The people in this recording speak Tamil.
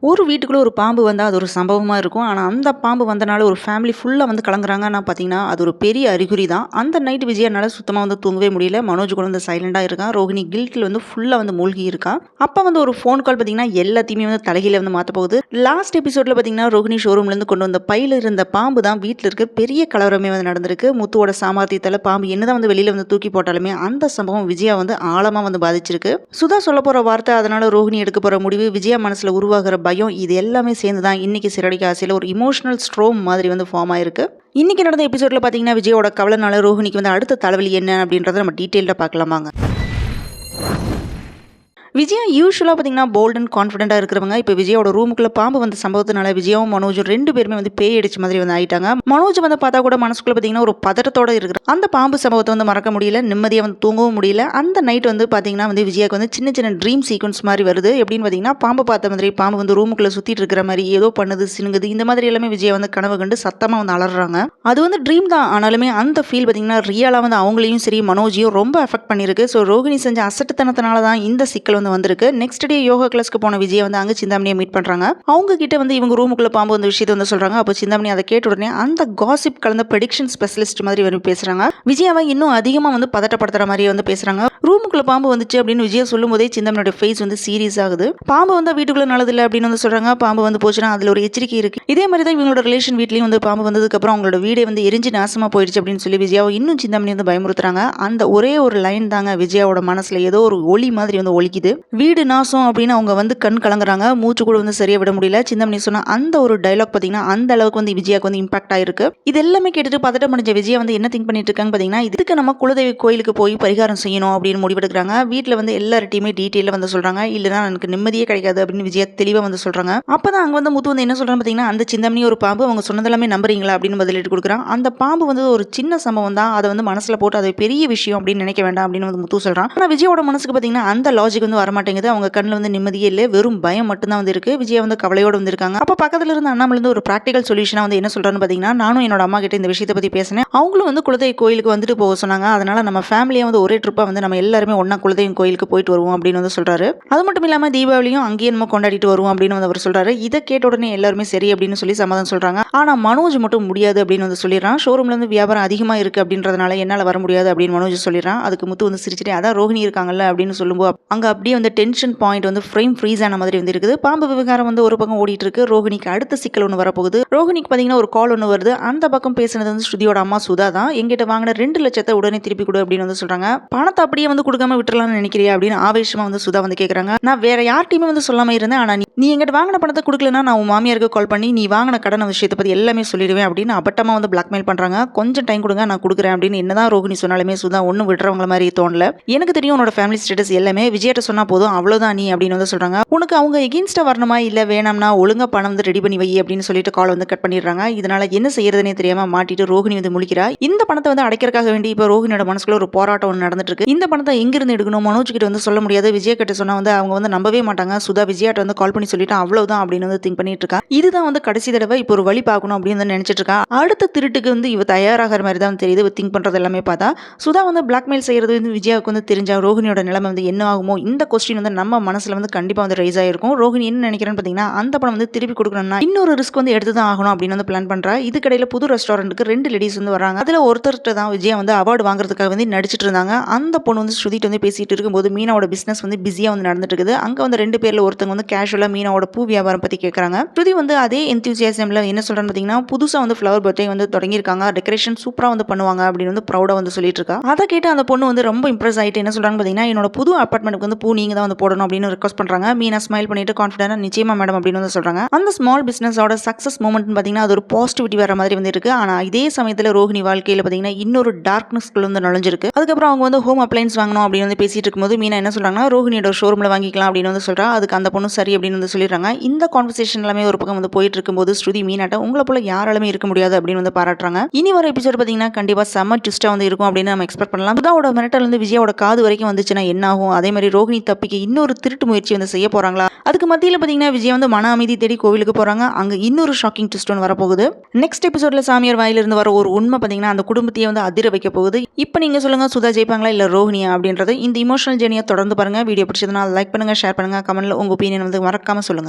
ஒரு வீட்டுக்குள்ள ஒரு பாம்பு வந்தா அது ஒரு சம்பவமா இருக்கும். ஆனா, அந்த பாம்பு வந்தனால ஒரு ஃபேமிலி ஃபுல்லா வந்து கலங்குறாங்கன்னா பார்த்தீங்கன்னா, அது ஒரு பெரிய அறிகுறி தான். அந்த நைட் விஜயானால சுத்தமா வந்து தூங்கவே முடியல. மனோஜ் கூட வந்து சைலண்டா இருக்கான். ரோகிணி கில்ட்ல வந்து ஃபுல்லா வந்து மூழ்கி இருக்கா. அப்ப வந்து ஒரு ஃபோன் கால் பார்த்தீங்கன்னா, எல்லாத்தையுமே வந்து தலைகீழ வந்து மாத்த போகுது. லாஸ்ட் எபிசோட்ல பார்த்தீங்கன்னா, ரோகிணி ஷோரூம்ல இருந்து கொண்டு வந்த பையில இருந்த பாம்பு தான் வீட்ல இருக்க பெரிய கலவரமே வந்து நடந்திருக்கு. முத்துவோட சாமர்த்தியத்தால பாம்பு என்னதான் வந்து வெளியில வந்து தூக்கி போட்டாலுமே, அந்த சம்பவம் விஜயா வந்து ஆழமா வந்து பாதிச்சிருக்கு. சுதா சொல்லப் போற வார்த்தை, அதனால ரோகிணி எடுக்க போற முடிவு, விஜயா மனசுல உருவாகுற பயம், இது எல்லாமே சேர்ந்து தான் இன்னைக்கு சிறடிக்க ஆசையில ஒரு இமோஷனல் ஸ்ட்ரோம் மாதிரி வந்து ஃபார்ம் ஆயிருக்கு. இன்னைக்கு நடந்த எபிசோட்ல பாத்தீங்கன்னா, விஜயோட கவலைனால ரோஹிணிக்கு வந்து அடுத்த தலைவலி என்ன அப்படின்றத நம்ம டீட்டெயில்டா பார்க்கலாமாங்க. விஜயா யூஸ்வலாக பார்த்தீங்கன்னா போல்ட் அண்ட் கான்ஃபிடென்ட்டாக இருக்கிறவங்க. இப்போ விஜயோட ரூமுக்குள்ள பாம்பு வந்த சம்பவத்தினால விஜயாவும் மனோஜும் 2 பேருமே வந்து பேய் அடிச்ச மாதிரி வந்து ஆயிட்டாங்க. மனோஜ் வந்து பார்த்தா கூட மனசுக்குள்ள பார்த்தீங்கன்னா ஒரு பதட்டத்தோட இருக்கிற அந்த பாம்பு சம்பவத்தை வந்து மறக்க முடியல, நிம்மதியாக வந்து தூங்கவும் முடியல. அந்த நைட் வந்து பார்த்தீங்கன்னா வந்து விஜயாக்கு வந்து சின்ன சின்ன ட்ரீம் சீக்வன்ஸ் மாதிரி வருது. எப்படின்னு பார்த்தீங்கன்னா, பாம்பு பார்த்த மாதிரி, பாம்பு வந்து ரூமுக்குள்ள சுற்றிட்டு இருக்கிற மாதிரி, ஏதோ பண்ணுது, சினுங்குது, இந்த மாதிரி எல்லாமே விஜயா வந்து கனவு கண்டு சத்தமாக வந்து அலறாங்க. அது வந்து ட்ரீம் தான், ஆனாலுமே அந்த ஃபீல் பார்த்தீங்கன்னா ரியலாக வந்து அவங்களையும் சரி மனோஜையும் ரொம்ப அஃபெக்ட் பண்ணியிருக்கு. ஸோ ரோகிணி செஞ்ச அசட்டுத்தனத்தினால தான் இந்த சிக்கல் வந்து வந்திருக்கு. நெக்ஸ்ட் டே யோகா கிளாஸ்க்கு போன விஜய் வந்து அங்க சிந்தாமணியை மீட் பண்றாங்க. அவங்க கிட்ட வந்து இவங்க ரூமுக்குள்ள பாம்பு வந்து விஷயத்தை வந்து சொல்றாங்க. அப்போ சிந்தாமணி அதை கேட்ட உடனே அந்த காசிப் கலந்த ப்ரெடிக்ஷன் ஸ்பெஷலிஸ்ட் மாதிரி வந்து பேசுறாங்க. விஜயாவை இன்னும் அதிகமா வந்து பதட்டப்படுத்துற மாதிரி வந்து பேசுறாங்க. ரூமுக்குள்ள பாம்பு வந்துச்சு அப்படின்னு விஜயா சொல்லும் போதே சிந்தாமணியோட ஃபேஸ் வந்து சீரியஸ் ஆகுது. பாம்பு வந்து வீட்டுக்குள்ள நல்லதில்லை அப்படின்னு வந்து சொல்றாங்க. பாம்பு வந்து போச்சுன்னா அதுல ஒரு எச்சரிக்கை இருக்கு. இதே மாதிரி தான் இவங்களோட ரிலேஷன் வீட்லயும் வந்து பாம்பு வந்ததுக்கு அப்புறம் அவங்களோட வீடே வந்து எரிஞ்சு நாசமா போயிடுச்சு அப்படின்னு சொல்லி விஜயாவை இன்னும் சிந்தாமணி வந்து பயமுறுத்துறாங்க. அந்த ஒரே ஒரு லைன் தாங்க விஜயாவோட மனசுல ஏதோ ஒரு ஒளி மாதிரி வந்து ஒலிக்குது. வீடு நாசம் அப்படின்னு அவங்க வந்து கண் கலங்குறாங்க. மூச்சு கூட வந்து சரியா விட முடியல. சிந்தாமணி சொன்ன அந்த ஒரு டயலாக் பார்த்தீங்கன்னா அந்த அளவுக்கு வந்து விஜயாக்கு வந்து இம்பாக்ட் ஆயிருக்கு. இது எல்லாமே கேட்டுட்டு பதட்டம் அடைஞ்ச விஜயா வந்து என்ன திங்க் பண்ணிட்டு இருக்காங்க பார்த்தீங்கன்னா, இதுக்கு நம்ம குலதெய்வ கோயிலுக்கு போய் பரிகாரம் செய்யணும் அப்படின்னு முடிவெடுக்கிறாங்க. வீட்டில் வந்து எல்லார்ட்டையுமே டீட்டெயில வந்து சொல்றாங்க. இல்லைன்னா எனக்கு நிம்மதியே கிடைக்காது அப்படின்னு விஜயா தெளிவாக வந்து சொல்றாங்க. அப்பதான் அங்க வந்து முத்து வந்து என்ன சொல்றாங்க பார்த்தீங்கன்னா, அந்த சிந்தாமணி ஒரு பாம்பு, அவங்க சொன்னதெல்லாமே நம்புறீங்களா அப்படின்னு பதிலிட்டு கொடுக்குறான். அந்த பாம்பு வந்து ஒரு சின்ன சம்பவம் தான், அதை வந்து மனசுல போட்டு அது பெரிய விஷயம் அப்படின்னு நினைக்க வேண்டாம் அப்படின்னு வந்து முத்து சொல்றான். ஆனா விஜயோட மனசுக்கு பார்த்தீங்கன்னா அந்த லாஜிக் வந்து வரமாட்டேங்குது. அவங்க கண்ணில் வந்து நிம்மதியே இல்லை, வெறும் பயம் மட்டும்தான் வந்து இருக்கு. விஜயா வந்து கவலையோடு வந்திருக்காங்க. அப்ப பக்கத்துல இருந்து அண்ணாமலை இருந்து ஒரு பிராக்டிகல் சொல்யூஷனா வந்து என்ன சொல்றான்னு பாத்தீங்கன்னா, நானும் என்னோட அம்மா கிட்ட இந்த விஷயத்தை பத்தி பேசினேன். அவங்களும் வந்து குலதெய்வ கோயிலுக்கு வந்துட்டு போக சொன்னாங்க. அதனால நம்ம ஃபேமிலியா வந்து ஒரே ட்ரிப்பா வந்து நம்ம எல்லாருமே ஒண்ணா குலதெய்வ கோயிலுக்கு போயிட்டு வருவோம் அப்படின்னு வந்து சொல்றாரு. அது மட்டும் இல்லாம தீபாவளியும் அங்கேயே நம்ம கொண்டாடிட்டு வருவோம் அப்படின்னு வந்து அவர் சொல்றாரு. இதை கேட்ட உடனே எல்லாருமே சரி அப்படின்னு சொல்லி சமாதானம் சொல்றாங்க. ஆனா மனோஜ் மட்டும் முடியாது அப்படின்னு வந்து சொல்லிடுறான். ஷோரூம்ல இருந்து வியாபாரம் அதிகமா இருக்கு அப்படின்றதுனால என்னால வர முடியாது அப்படின்னு மனோஜ் சொல்லிடுறான். அதுக்கு முத்து வந்து சிரிச்சிட்டே அதான் ரோஹிணி இருக்காங்கல்ல அப்படின்னு சொல்லும்போது அங்க அப்படியே வந்து டென்ஷன் பாயிண்ட் வந்து ஃப்ரேம் ஃப்ரீஸ் ஆன மாதிரி வந்து இருக்குது. பாம்பு விவகாரம் வந்து ஒரு பக்கம் ஓடிட்டு இருக்கு. ரோஹிணிக்கு அடுத்த சிக்கல் ஒன்று வரப்போகுது. ரோஹிணிக்கு பார்த்தீங்கன்னா ஒரு கால் ஒன்று வருது. அந்த பக்கம் பேசுனது வந்து ஸ்ருதியோட அம்மா சுதா தான். எங்கிட்ட வாங்கின 2 லட்சத்தை உடனே திருப்பி கொடு அப்படின்னு வந்து சொல்றாங்க. பணத்தை அப்படியே வந்து கொடுக்காம விட்டுறலாம்னு நினைக்கிறியா அப்படின்னு ஆவேசமா வந்து சுதா வந்து கேட்கறாங்க. நான் வேற யார்ட்டையுமே வந்து சொல்லாம இருந்தேன். ஆனா நீ எங்கிட்ட வாங்கின பணத்தை கொடுக்கலன்னா நான் உன் மாமியாருக்கு கால் பண்ணி நீ வாங்கின கடன் விஷயத்தை பத்தி எல்லாமே சொல்லிடுவேன் அப்படின்னு அபட்டமா வந்து பிளாக்மெயில் பண்றாங்க. கொஞ்சம் டைம் கொடுங்க, நான் கொடுக்குறேன் அப்படின்னு என்னதான் ரோஹிணி சொன்னாலுமே சுதா ஒன்னும் விடுறவங்கள மாதிரி தோணல. எனக்கு தெரியும் உன்னோட ஃபேமிலி ஸ்டேட்டஸ் எல்லாமே, விஜய்ட்ட சொன்னா போதும் அவ்வளவுதான் நீ அப்படின்னு வந்து சொல்றாங்க. உனக்கு அவங்க எகெயின்ஸ்டா வரணுமா இல்ல வேணாம்னா ஒழுங்கா பணம் வந்து ரெடி பண்ணி வை அப்படின்னு சொல்லிட்டு கால் வந்து கட் பண்ணிடுறாங்க. இதனால என்ன செய்யறதுனே தெரியாம மாட்டிட்டு ரோஹிணி வந்து முழிக்கிறா. இந்த பணத்தை வந்து அடைக்கிறதுக்காக வேண்டி இப்ப ரோஹிணியோட மனசுக்குள்ள ஒரு போராட்டம் ஒன்று நடந்துட்டு இருக்கு. இந்த பணத்தை எங்கிருந்து எடுக்கணும், மனோஜ் கிட்ட வந்து சொல்ல முடியாது. விஜய் கிட்ட சொன்னா வந்து அவங்க வந்து நம்பவே மாட்டாங்க. சுதா விஜயாட்ட வந்து கால் பண்ணி சொல்லிட்டு அவ்வளவுதான் அப்படின்னு வந்து திங்க் பண்ணிட்டு இருக்கா. இதுதான் வந்து கடைசி தடவை இப்போ ஒரு வழி பார்க்கணும் அப்படின்னு வந்து நினைச்சிட்டு இருக்கா. அடுத்த திருட்டுக்கு வந்து இவ தயாராகிற மாதிரி தான் தெரியுது. இவ திங்க் பண்றது எல்லாமே பார்த்தா சுதா வந்து பிளாக்மெயில் செய்யறது வந்து விஜயாவுக்கு வந்து தெரிஞ்சா ரோஹிணியோட நிலைமை வந்து என்ன ஆகுமோ, இந்த கொஸ்டின் வந்து நம்ம மனசுல வந்து கண்டிப்பா வந்து ரைஸ் ஆயிருக்கும். ரோஹிணி என்ன நினைக்கிறேன்னு பார்த்தீங்கன்னா, அந்த பணம் வந்து திருப்பி கொடுக்கணும்னா இன்னொரு ரிஸ்க் வந்து எடுத்து தான் ஆகணும் அப்படின்னு வந்து பிளான் பண்றா. இதுக்கடையில புது ரெஸ்டாரண்ட்டுக்கு 2 லேடிஸ் வந்து வராங்க. அதுல ஒருத்தர்கிட்ட தான் விஜயா வந்து அவார்டு வாங்குறதுக்காக வந்து நடிச்சிட்டு இருந்தாங்க. அந்த பொண்ணு வந்து ஸ்ருதிட்டு வந்து பேசிட்டு இருக்கும்போது மீனாவோட பிசினஸ் வந்து பிஸியா வந்து நடந்துட்டு இருக்குது. அங்க வந்து 2 பேர்ல ஒருத்தங்க வந்து கேஷுவலா மீனாவோட பூ வியாபாரம் பத்தி கேட்கறாங்க. ஸ்ருதி வந்து அதே எந்தூசியாசம்ல என்ன சொல்றான்னு பார்த்தீங்கன்னா, புதுசா வந்து ஃப்ளவர் பர்த்டே வந்து தொடங்கியிருக்காங்க, டெக்கரேஷன் சூப்பரா வந்து பண்ணுவாங்க அப்படின்னு வந்து ப்ரௌடா வந்து சொல்லிட்டு இருக்கா. அதை கேட்டு அந்த பொண்ணு வந்து ரொம்ப இம்ப்ரெஸ் ஆயிட்டு என்ன சொல்றாங்க பார்த்தீங்கன்னா, என்னோட புது அபார்ட்மெண்ட்டுக்கு வந்து பூ நீங்க தான் வந்து போடணும் அப்படின்னு ரெக்வஸ்ட் பண்றாங்க. மீனா ஸ்மைல் பண்ணிட்டு கான்ஃபிடென்ட்டா நிச்சயமா மேடம் அப்படின்னு வந்து சொல்றாங்க. அந்த ஸ்மால் பிசினஸோட சக்சஸ் மூமெண்ட் பார்த்தீங்கன்னா அது ஒரு பாசிட்டிவிட்டி வர மாதிரி வந்து இருக்கு. ஆனா இதே சமயத்தில் ரோஹிணி வாழ்க்கையில் பார்த்தீங்கன்னா இன்னொரு டார்க்னஸ்க்குள்ள வந்து நுழைஞ்சிருக்கு. அதுக்கப்புறம் அவங்க வந்து ஹோம் அப்ளைன்ஸ் வாங்கணும் அப்படின்னு வந்து பேசிட்டு இருக்கும்போது மீனா என்ன சொல்றாங்கன்னா, ரோஹிணியோட ஷோரூம்ல வாங்கிக்கலாம் அப்படின்னு வந்து சொல்றா. அதுக்கு அந்த பொண்ணு சரி அப்படின்னு வந்து சொல்லிடுறாங்க. இந்த கான்வர்சேஷன் எல்லாமே ஒரு பக்கம் வந்து போயிட்டு இருக்கும்போது ஸ்ருதி மீனாட்ட உங்களை போல யாராலுமே இருக்க முடியாது அப்படின்னு வந்து பாராட்டுறாங்க. இனி வர எபிசோட் பார்த்தீங்கன்னா கண்டிப்பா செம்ம ட்விஸ்டா வந்து இருக்கும் அப்படின்னு நம்ம எக்ஸ்பெக்ட் பண்ணலாம். சுதாவோட மிரட்டல் வந்து விஜயோட காது வரைக்கும் வந்துச்சுன்னா என்ன ஆகும், அதே மாதிரி ரோஹிணி தப்பிக்க இன்னொரு திருட்டு முயற்சி வந்து செய்ய போறாங்களா, அதுக்கு மத்தியில் பார்த்தீங்கன்னா விஜய் வந்து மன அமைதி தேடி கோவிலுக்கு போறாங்க. அங்க இன்னொரு ஷாக்கிங் ட்விஸ்ட் ஒன்று வரப்போகுது. நெக்ஸ்ட் எபிசோட்ல சாமியார் வாயிலிருந்து வர ஒரு உண்மை பார்த்தீங்கன்னா அந்த குடும்பத்தையே வந்து அதிர வைக்க போகுது. இப்போ நீங்க சொல்லுங்க, சுதா ஜெயிப்பாங்களா இல்ல ரோஹிணியா அப்படின்றது. இந்த இமோஷனல் ஜேர்னியை தொடர்ந்து பாருங்க. வீடியோ பிடிச்சதுனா லைக் பண்ணுங்க, ஷேர் பண்ணுங்க, கமெண்ட்ல உங்க ஒப்பீனியன் வந்து மறக்காம சொல்லுங்க.